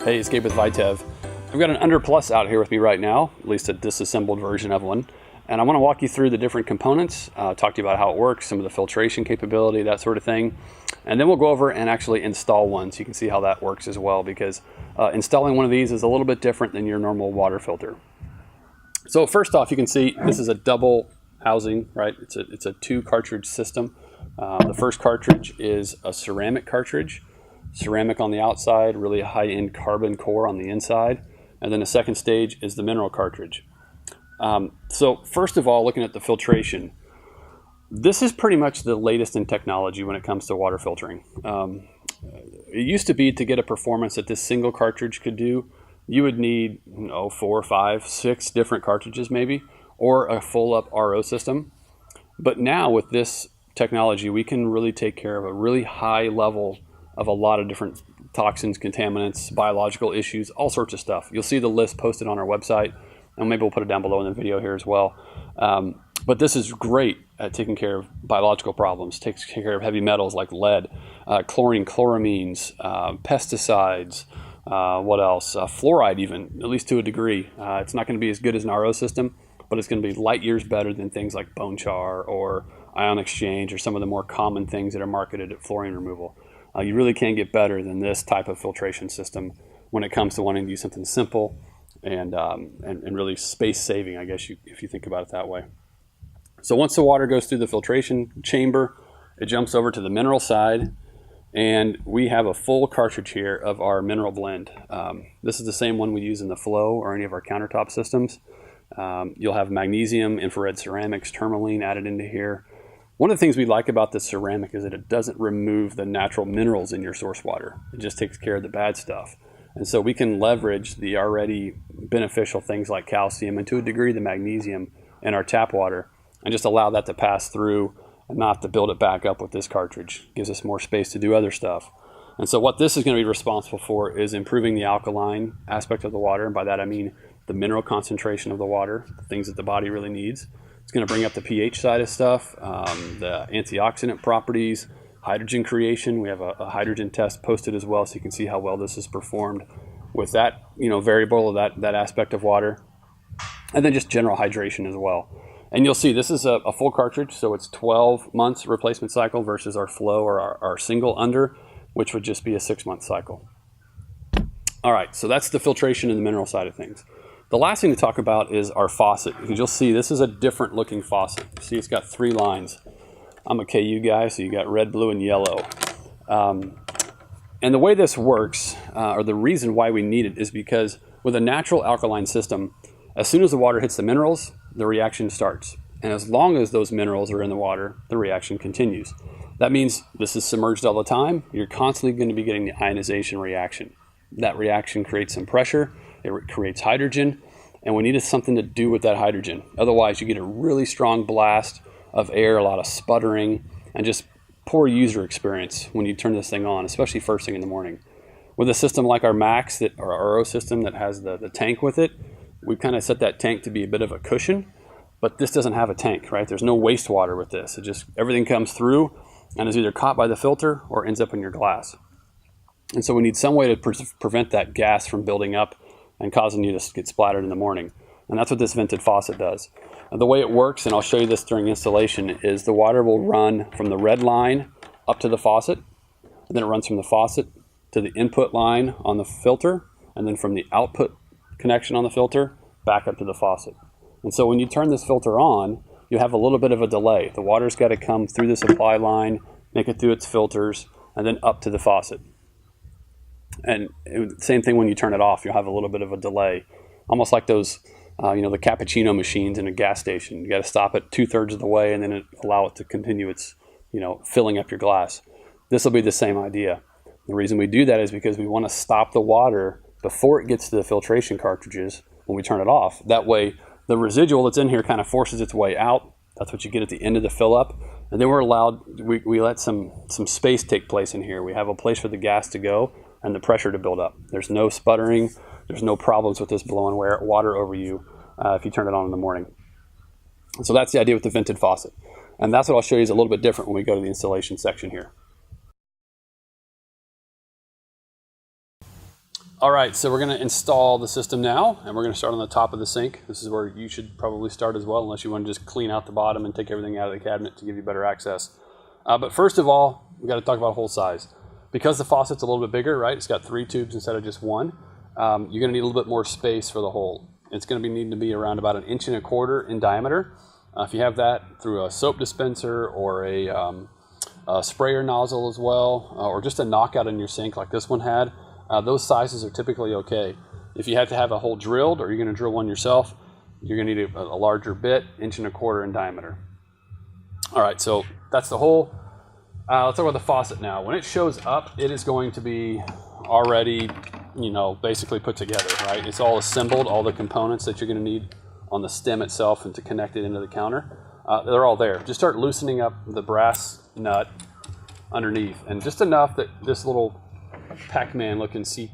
Hey, it's Gabe with Vitev. I've got an Under Plus out here with me right now, at least a disassembled version of one. And I want to walk you through the different components, talk to you about how it works, some of the filtration capability, that sort of thing. And then we'll go over and actually install one so you can see how that works as well, because installing one of these is a little bit different than your normal water filter. So first off, you can see this is a double housing, right? It's a 2 cartridge system. The first cartridge is a ceramic cartridge. Ceramic on the outside, really high-end carbon core on the inside. And then the second stage is the mineral cartridge. So first of all, looking at the filtration, this is pretty much the latest in technology when it comes to water filtering. It used to be to get a performance that this single cartridge could do, you would need 4, 5, 6 different cartridges maybe, or a full-up RO system. But now with this technology, we can really take care of a really high level of a lot of different toxins, contaminants, biological issues, all sorts of stuff. You'll see the list posted on our website, and maybe we'll put it down below in the video here as well. But this is great at taking care of biological problems, takes care of heavy metals like lead, chlorine, chloramines, pesticides, what else? Fluoride even, at least to a degree. It's not going to be as good as an RO system, but it's going to be light years better than things like bone char or ion exchange or some of the more common things that are marketed at fluorine removal. You really can't get better than this type of filtration system when it comes to wanting to use something simple and really space saving, I guess, if you think about it that way. So once the water goes through the filtration chamber, it jumps over to the mineral side, and we have a full cartridge here of our mineral blend. This is the same one we use in the Flow or any of our countertop systems. You'll have magnesium, infrared ceramics, tourmaline added into here. One of the things we like about this ceramic is that it doesn't remove the natural minerals in your source water. It just takes care of the bad stuff. And so we can leverage the already beneficial things like calcium and to a degree the magnesium in our tap water and just allow that to pass through and not to build it back up with this cartridge. It gives us more space to do other stuff. And so what this is going to be responsible for is improving the alkaline aspect of the water. And by that I mean the mineral concentration of the water, the things that the body really needs. It's going to bring up the pH side of stuff, the antioxidant properties, hydrogen creation. We have a hydrogen test posted as well, so you can see how well this is performed with that variable of that aspect of water. And then just general hydration as well. And you'll see this is a full cartridge, so it's 12 months replacement cycle versus our Flow or our single Under, which would just be a 6-month cycle. All right, so that's the filtration and the mineral side of things. The last thing to talk about is our faucet, because you'll see this is a different looking faucet. See, it's got 3 lines. I'm a KU guy, so you got red, blue, and yellow. And the way this works, or the reason why we need it, is because with a natural alkaline system, as soon as the water hits the minerals, the reaction starts. And as long as those minerals are in the water, the reaction continues. That means this is submerged all the time. You're constantly going to be getting the ionization reaction. That reaction creates some pressure. It creates hydrogen, and we needed something to do with that hydrogen. Otherwise, you get a really strong blast of air, a lot of sputtering, and just poor user experience when you turn this thing on, especially first thing in the morning. With a system like our Max, or our RO system that has the tank with it, we kind of set that tank to be a bit of a cushion, but this doesn't have a tank, right? There's no wastewater with this. It just, everything comes through and is either caught by the filter or ends up in your glass. And so we need some way to prevent that gas from building up and causing you to get splattered in the morning. And that's what this vented faucet does. And the way it works, and I'll show you this during installation, is the water will run from the red line up to the faucet, and then it runs from the faucet to the input line on the filter, and then from the output connection on the filter back up to the faucet. And so when you turn this filter on, you have a little bit of a delay. The water's got to come through the supply line, make it through its filters, and then up to the faucet. And same thing when you turn it off, you'll have a little bit of a delay, almost like those, the cappuccino machines in a gas station. You got to stop it 2/3 of the way and then allow it to continue its, filling up your glass. This will be the same idea. The reason we do that is because we want to stop the water before it gets to the filtration cartridges when we turn it off. That way, the residual that's in here kind of forces its way out. That's what you get at the end of the fill up. And then we let some space take place in here. We have a place for the gas to go and the pressure to build up. There's no sputtering. There's no problems with this blowing water over you if you turn it on in the morning. So that's the idea with the vented faucet. And that's what I'll show you is a little bit different when we go to the installation section here. All right, so we're going to install the system now, and we're going to start on the top of the sink. This is where you should probably start as well, unless you want to just clean out the bottom and take everything out of the cabinet to give you better access. But first of all, we've got to talk about hole size. Because the faucet's a little bit bigger, right? It's got 3 tubes instead of just 1. You're going to need a little bit more space for the hole. It's going to be needing to be around about 1.25 inches in diameter. If you have that through a soap dispenser or a sprayer nozzle as well, or just a knockout in your sink like this one had, those sizes are typically okay. If you have to have a hole drilled or you're going to drill one yourself, you're going to need a larger bit, 1.25 inches in diameter. All right, so that's the hole. Let's talk about the faucet now. When it shows up, it is going to be already, basically put together, right? It's all assembled, all the components that you're going to need on the stem itself and to connect it into the counter. They're all there. Just start loosening up the brass nut underneath, and just enough that this little Pac-Man looking C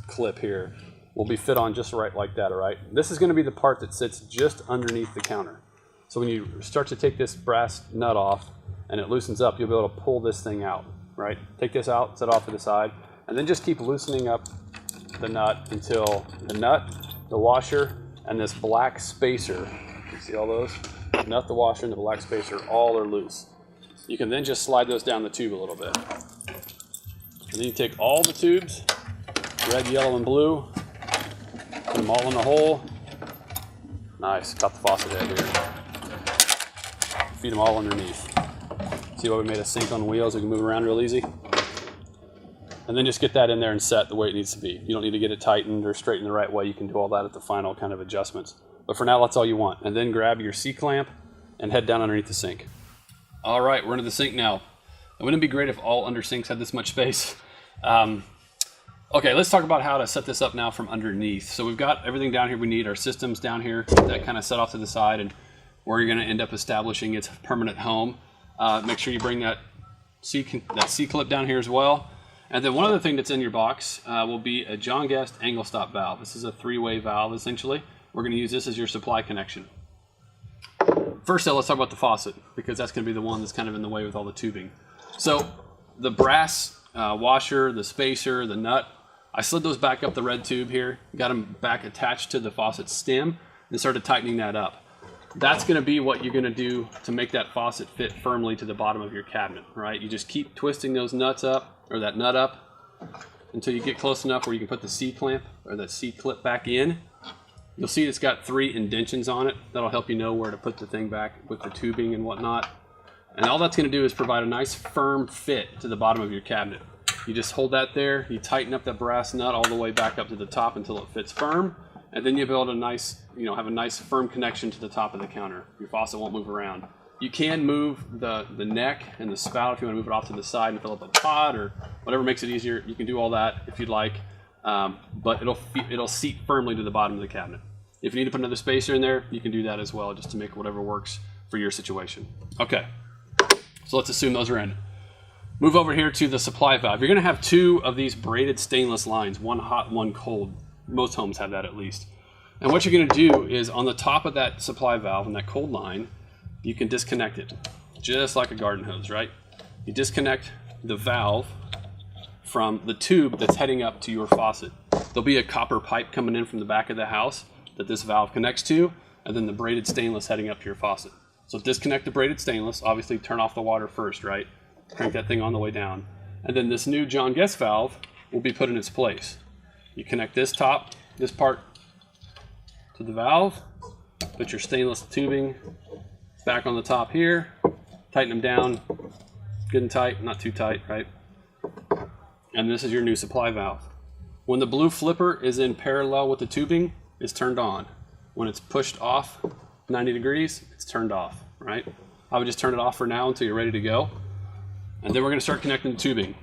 clip here will be fit on just right like that, all right? This is going to be the part that sits just underneath the counter. So when you start to take this brass nut off and it loosens up, you'll be able to pull this thing out, right? Take this out, set it off to the side, and then just keep loosening up the nut until the nut, the washer, and this black spacer, you see all those? The nut, the washer, and the black spacer all are loose. You can then just slide those down the tube a little bit. And then you take all the tubes, red, yellow, and blue, put them all in the hole. Nice, got the faucet head here. Feed them all underneath. See why we made a sink on wheels? We can move around real easy. And then just get that in there and set the way it needs to be. You don't need to get it tightened or straightened the right way. You can do all that at the final kind of adjustments. But for now, that's all you want. And then grab your C-clamp and head down underneath the sink. All right, we're into the sink now. It wouldn't it be great if all under sinks had this much space? Okay, let's talk about how to set this up now from underneath. So we've got everything down here we need. Our system's down here, that kind of set off to the side, and where you're going to end up establishing its permanent home. Make sure you bring that C-clip down here as well. And then one other thing that's in your box will be a John Guest angle stop valve. This is a 3-way valve, essentially. We're going to use this as your supply connection. First, let's talk about the faucet, because that's going to be the one that's kind of in the way with all the tubing. So the brass washer, the spacer, the nut, I slid those back up the red tube here, got them back attached to the faucet stem, and started tightening that up. That's going to be what you're going to do to make that faucet fit firmly to the bottom of your cabinet, right? You just keep twisting those nuts up, or that nut up, until you get close enough where you can put the C-clamp, or that C-clip back in. You'll see it's got 3 indentions on it. That'll help you know where to put the thing back with the tubing and whatnot. And all that's going to do is provide a nice firm fit to the bottom of your cabinet. You just hold that there, you tighten up that brass nut all the way back up to the top until it fits firm, and then you'll be able to have a nice firm connection to the top of the counter. Your faucet won't move around. You can move the neck and the spout if you want to move it off to the side and fill up a pot or whatever makes it easier. You can do all that if you'd like, but it'll seat firmly to the bottom of the cabinet. If you need to put another spacer in there, you can do that as well, just to make whatever works for your situation. Okay, so let's assume those are in. Move over here to the supply valve. You're going to have 2 of these braided stainless lines, one hot, one cold. Most homes have that at least. And what you're going to do is on the top of that supply valve and that cold line, you can disconnect it, just like a garden hose, right? You disconnect the valve from the tube that's heading up to your faucet. There'll be a copper pipe coming in from the back of the house that this valve connects to, and then the braided stainless heading up to your faucet. So disconnect the braided stainless, obviously turn off the water first, right? Crank that thing on the way down. And then this new John Guest valve will be put in its place. You connect this part to the valve, put your stainless tubing back on the top here, tighten them down, good and tight, not too tight, right? And this is your new supply valve. When the blue flipper is in parallel with the tubing, it's turned on. When it's pushed off 90 degrees, it's turned off, right? I would just turn it off for now until you're ready to go. And then we're going to start connecting the tubing.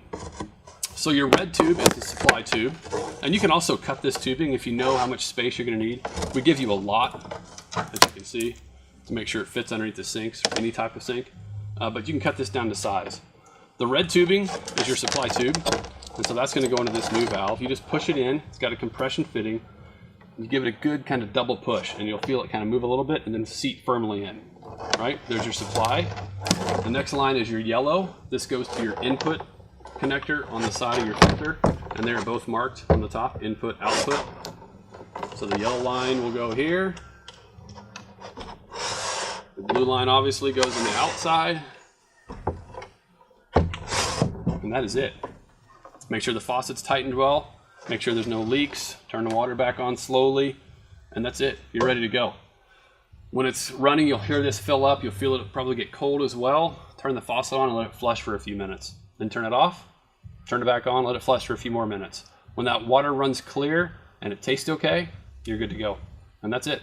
So your red tube is the supply tube. And you can also cut this tubing if you know how much space you're going to need. We give you a lot, as you can see, to make sure it fits underneath the sinks, or any type of sink. But you can cut this down to size. The red tubing is your supply tube. And so that's going to go into this new valve. You just push it in. It's got a compression fitting. You give it a good kind of double push, and you'll feel it kind of move a little bit and then seat firmly in. Right? There's your supply. The next line is your yellow. This goes to your input connector on the side of your filter, and they're both marked on the top, input, output. So the yellow line will go here. The blue line obviously goes on the outside. And that is it. Make sure the faucet's tightened well. Make sure there's no leaks. Turn the water back on slowly. And that's it. You're ready to go. When it's running, you'll hear this fill up. You'll feel it probably get cold as well. Turn the faucet on and let it flush for a few minutes. Then turn it off. Turn it back on. Let it flush for a few more minutes. When that water runs clear and it tastes okay, you're good to go. And that's it.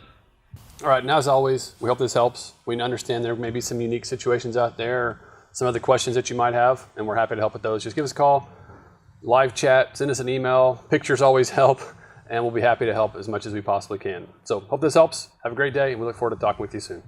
All right, and as always, we hope this helps. We understand there may be some unique situations out there, some other questions that you might have, and we're happy to help with those. Just give us a call, live chat, send us an email. Pictures always help, and we'll be happy to help as much as we possibly can. So hope this helps. Have a great day, and we look forward to talking with you soon.